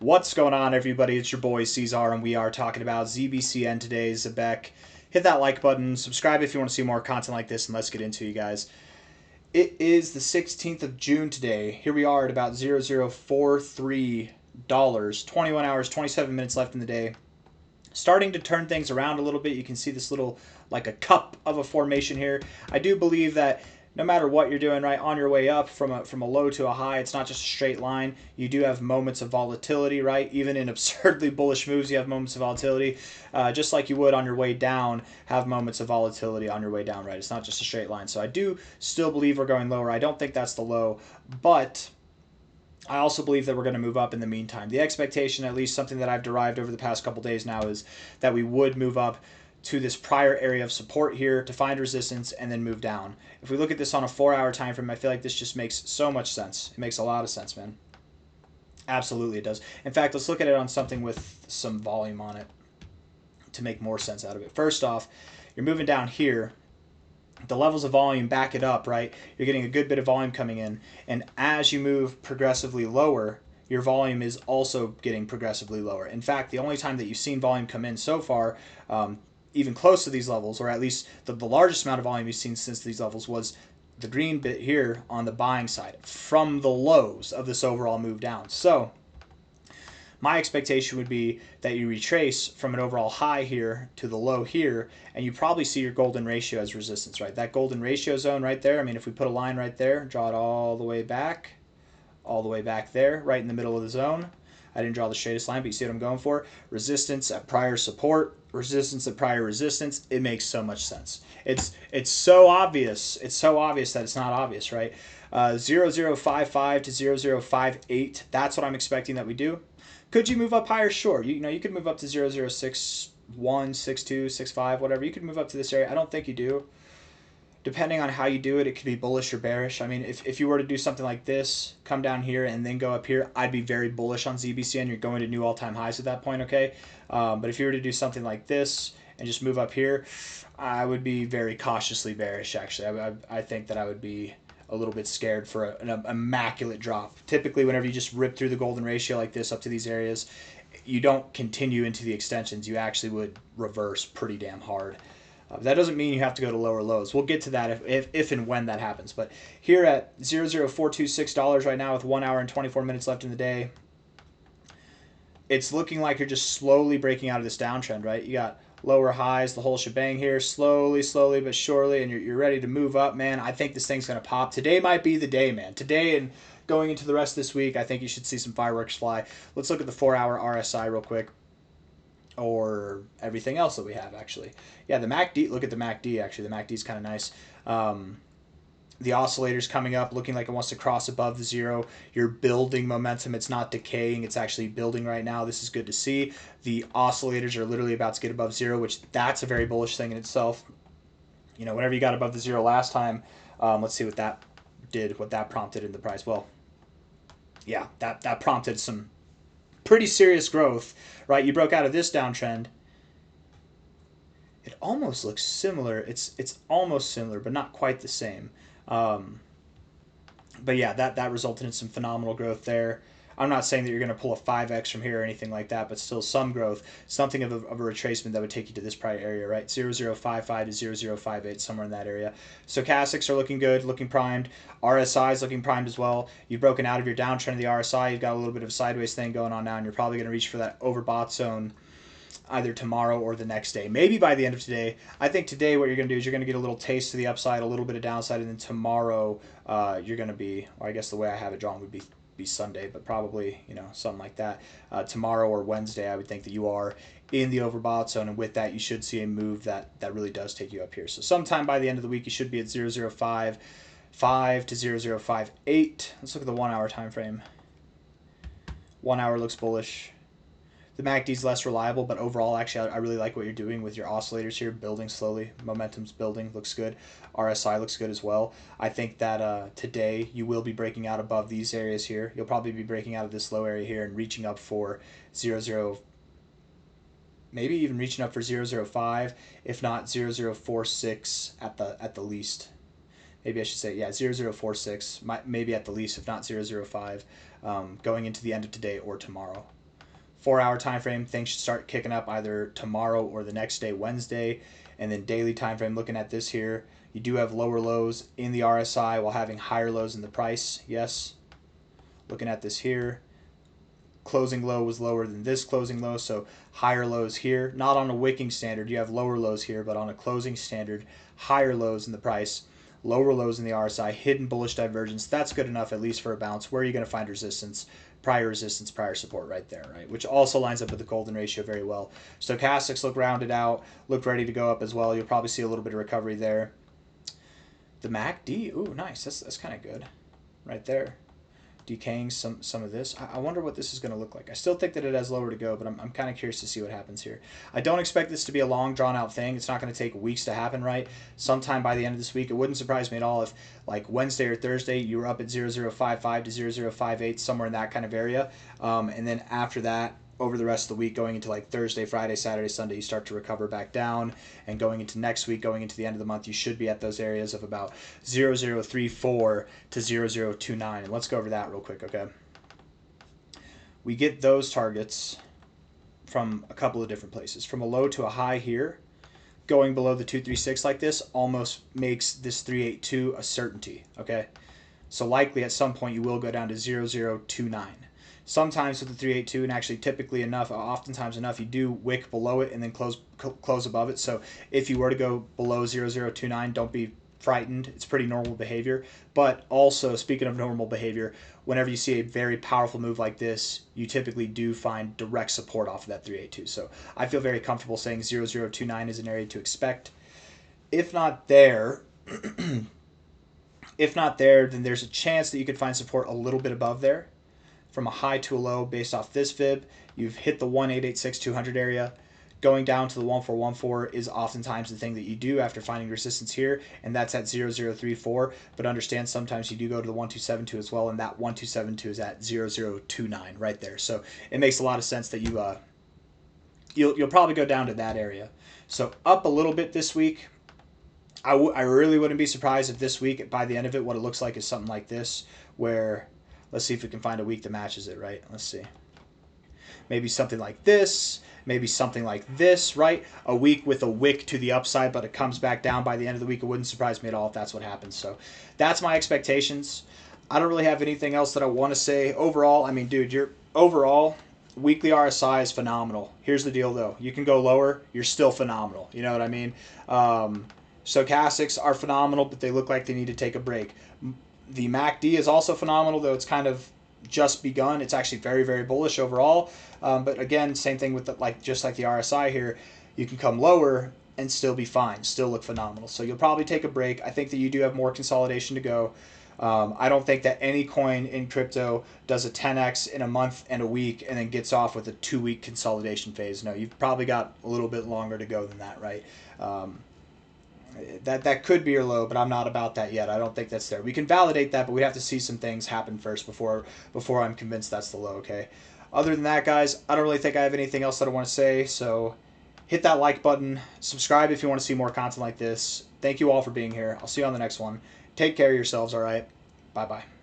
What's going on, everybody? It's your boy C-Zar, and we are talking about ZBCN today, Zebec. Hit that like button, subscribe if you want to see more content like this, and let's get into it, you guys. It is the 16th of June today. Here we are at about $0043, 21 hours, 27 minutes left in the day. Starting to turn things around a little bit. You can see this little, like a cup of a formation here. I do believe that no matter what you're doing, right, on your way up from a low to a high, it's not just a straight line. You do have moments of volatility, right? Even in absurdly bullish moves, you have moments of volatility. Just like you would on your way down, have moments of volatility on your way down, right? It's not just a straight line. So I do still believe we're going lower. I don't think that's the low, but I also believe that we're going to move up in the meantime. The expectation, at least something that I've derived over the past couple days now, is that we would move up to this prior area of support here to find resistance and then move down. If we look at this on a 4-hour time frame, I feel like this just makes so much sense. It makes a lot of sense, man. Absolutely it does. In fact, let's look at it on something with some volume on it to make more sense out of it. First off, you're moving down here. The levels of volume back it up, right? You're getting a good bit of volume coming in. And as you move progressively lower, your volume is also getting progressively lower. In fact, the only time that you've seen volume come in so far, even close to these levels, or at least the largest amount of volume you've seen since these levels, was the green bit here on the buying side from the lows of this overall move down. So my expectation would be that you retrace from an overall high here to the low here, and you probably see your golden ratio as resistance, right? That golden ratio zone right there, I mean, if we put a line right there, draw it all the way back there, right in the middle of the zone. I didn't draw the straightest line, but you see what I'm going for? Resistance at prior support, resistance at prior resistance. It makes so much sense. It's so obvious. It's so obvious that it's not obvious, right? 0055 to 0058. That's what I'm expecting that we do. Could you move up higher? Sure. You could move up to 0061, 62, 65, whatever. You could move up to this area. I don't think you do. Depending on how you do it, it could be bullish or bearish. I mean, if you were to do something like this, come down here and then go up here, I'd be very bullish on ZBCN. You're going to new all-time highs at that point, okay? But if you were to do something like this and just move up here, I would be very cautiously bearish, actually. I think that I would be a little bit scared for an immaculate drop. Typically, whenever you just rip through the golden ratio like this up to these areas, you don't continue into the extensions. You actually would reverse pretty damn hard. That doesn't mean you have to go to lower lows. We'll get to that if and when that happens. But here at $0.0426 right now with 1 hour and 24 minutes left in the day, it's looking like you're just slowly breaking out of this downtrend, right? You got lower highs, the whole shebang here, slowly but surely, and you're ready to move up, man. I think this thing's going to pop. Today might be the day, man. Today and going into the rest of this week, I think you should see some fireworks fly. Let's look at the 4-hour RSI real quick. Or everything else that we have, actually. Yeah, the MACD, look at the MACD, actually. The MACD is kind of nice. The oscillator's coming up, looking like it wants to cross above the zero. You're building momentum. It's not decaying. It's actually building right now. This is good to see. The oscillators are literally about to get above zero, which that's a very bullish thing in itself. You know, whenever you got above the zero last time, let's see what that did, what that prompted in the price. Well, yeah, that prompted some pretty serious growth, right? You broke out of this downtrend. It almost looks similar. It's almost similar, but not quite the same. But yeah, that resulted in some phenomenal growth there. I'm not saying that you're going to pull a 5x from here or anything like that, but still some growth, something of a retracement that would take you to this prior area, right? 0055 to 0058, somewhere in that area. Stochastics are looking good, looking primed. RSI is looking primed as well. You've broken out of your downtrend of the RSI. You've got a little bit of a sideways thing going on now, and you're probably going to reach for that overbought zone either tomorrow or the next day. Maybe by the end of today. I think today what you're going to do is you're going to get a little taste to the upside, a little bit of downside, and then tomorrow you're going to be, or I guess the way I have it drawn would be Sunday, but probably, something like that. Tomorrow or Wednesday, I would think that you are in the overbought zone, and with that, you should see a move that really does take you up here. So sometime by the end of the week, you should be at 0055 to 0058. Let's look at the 1 hour time frame. 1 hour looks bullish. The MACD is less reliable, but overall, actually, I really like what you're doing with your oscillators here, building slowly. Momentum's building, looks good. RSI looks good as well. I think that today you will be breaking out above these areas here. You'll probably be breaking out of this low area here and reaching up for 00, maybe even reaching up for 005, if not 0046 at the least. Maybe I should say, yeah, 0046, maybe at the least, if not 005, going into the end of today or tomorrow. 4-hour time frame, things should start kicking up either tomorrow or the next day, Wednesday. And then daily time frame, looking at this here, you do have lower lows in the RSI while having higher lows in the price. Yes. Looking at this here, closing low was lower than this closing low, so higher lows here. Not on a wicking standard, you have lower lows here, but on a closing standard, higher lows in the price, lower lows in the RSI, hidden bullish divergence. That's good enough, at least for a bounce. Where are you going to find resistance, prior support right there, right? Which also lines up with the golden ratio very well. Stochastics look rounded out, look ready to go up as well. You'll probably see a little bit of recovery there. The MACD, ooh, nice. That's kind of good right there. Decaying some of this. I wonder what this is going to look like. I still think that it has lower to go, but I'm kind of curious to see what happens here. I don't expect this to be a long, drawn-out thing. It's not going to take weeks to happen, right? Sometime by the end of this week, it wouldn't surprise me at all if, like, Wednesday or Thursday, you were up at 0055 to 0058, somewhere in that kind of area. And then after that, over the rest of the week, going into like Thursday, Friday, Saturday, Sunday, you start to recover back down. And going into next week, going into the end of the month, you should be at those areas of about 0034 to 0029. And let's go over that real quick, okay? We get those targets from a couple of different places. From a low to a high here, going below the 236 like this almost makes this 382 a certainty, okay? So likely at some point you will go down to 0029. Sometimes with the 382, and actually typically enough, oftentimes enough, you do wick below it and then close above it. So if you were to go below 0029, don't be frightened. It's pretty normal behavior. But also, speaking of normal behavior, whenever you see a very powerful move like this, you typically do find direct support off of that 382. So I feel very comfortable saying 0029 is an area to expect. If not there, then there's a chance that you could find support a little bit above there. From a high to a low based off this fib, you've hit the 1886200 area. Going down to the 1414 is oftentimes the thing that you do after finding resistance here, and that's at 0034. But understand sometimes you do go to the 1272 as well, and that 1272 is at 0029 right there. So it makes a lot of sense that you'll probably go down to that area. So up a little bit this week. I really wouldn't be surprised if this week, by the end of it, what it looks like is something like this, where let's see if we can find a week that matches it, right? Let's see. Maybe something like this. Maybe something like this, right? A week with a wick to the upside, but it comes back down by the end of the week. It wouldn't surprise me at all if that's what happens. So that's my expectations. I don't really have anything else that I want to say. Overall, I mean, dude, overall, weekly RSI is phenomenal. Here's the deal, though. You can go lower. You're still phenomenal. You know what I mean? Stochastics are phenomenal, but they look like they need to take a break. The MACD is also phenomenal, though it's kind of just begun. It's actually very, very bullish overall. But again, same thing with just like the RSI here. You can come lower and still be fine, still look phenomenal. So you'll probably take a break. I think that you do have more consolidation to go. I don't think that any coin in crypto does a 10x in a month and a week and then gets off with a 2-week consolidation phase. No, you've probably got a little bit longer to go than that, right? That could be your low, but I'm not about that yet. I don't think that's there. We can validate that, but we have to see some things happen first before I'm convinced that's the low, okay? Other than that, guys, I don't really think I have anything else that I want to say, so hit that like button. Subscribe if you want to see more content like this. Thank you all for being here. I'll see you on the next one. Take care of yourselves, all right? Bye-bye.